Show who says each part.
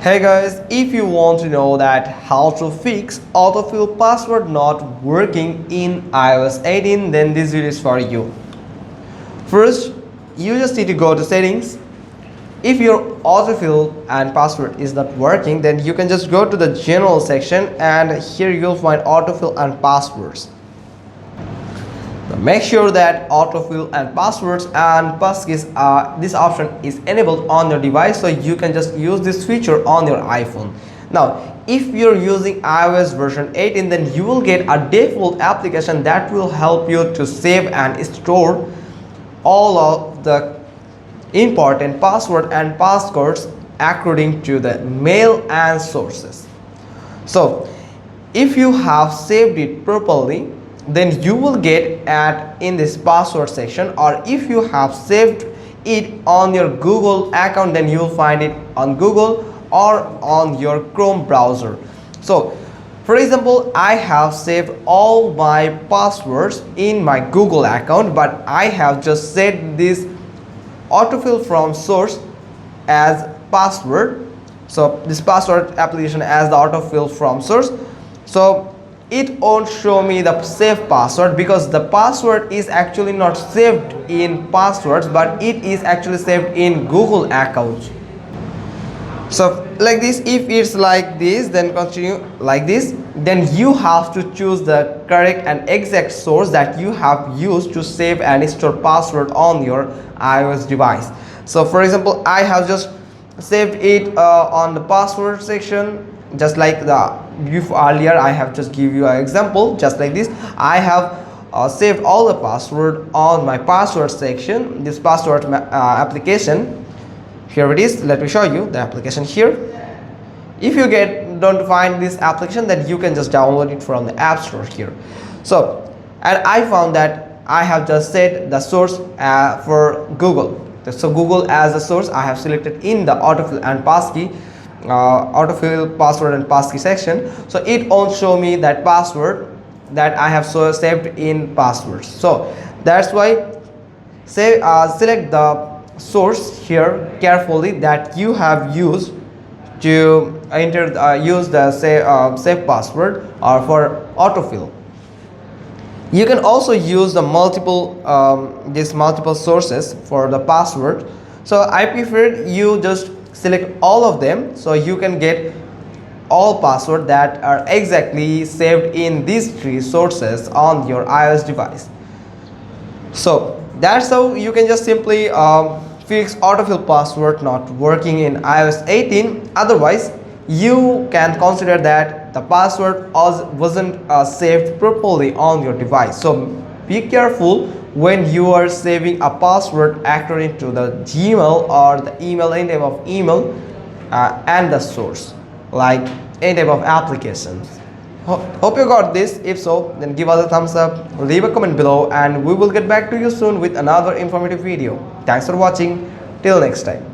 Speaker 1: Hey guys, if you want to know that how to fix autofill password not working in iOS 18, then this video is for you. First, you just need to go to settings. If your autofill and password is not working, then you can just go to the general section and here you'll find autofill and passwords. Now make sure that autofill and passwords and passkeys this option is enabled on your device, so you can just use this feature on your iPhone. Now if you're using iOS version 18, then you will get a default application that will help you to save and store all of the important password and passcodes according to the mail and sources. So if you have saved it properly, then you will get at in this password section, or if you have saved it on your Google account, then you will find it on Google or on your Chrome browser. So for example, I have saved all my passwords in my Google account, but I have just set this autofill from source as password, so this password application as the autofill from source. So it won't show me the saved password because the password is actually not saved in passwords, but it is actually saved in Google account. So like this, if it's like this, then continue like this, then you have to choose the correct and exact source that you have used to save and store password on your iOS device. So for example, I have just saved it on the password section, just like the earlier. I have just give you an example just like this. I have saved all the password on my password section, this password application. Here it is. Let me show you the application here. If you don't find this application, then you can just download it from the App Store here. So, and I found that I have just set the source for Google. So Google as a source I have selected in the autofill and passkey, autofill password and passkey section. So it won't show me that password that I have saved in passwords. So that's why select the source here carefully that you have used to use the save password or for autofill. You can also use the multiple sources for the password. So I prefer you just select all of them, so you can get all passwords that are exactly saved in these three sources on your iOS device. So that's how you can just simply fix autofill password not working in iOS 18. Otherwise, you can consider that the password wasn't saved properly on your device. So be careful when you are saving a password according to the Gmail or the email, any type of email and the source, like any type of applications. Hope you got this. If so, then give us a thumbs up, leave a comment below, and we will get back to you soon with another informative video. Thanks for watching. Till next time.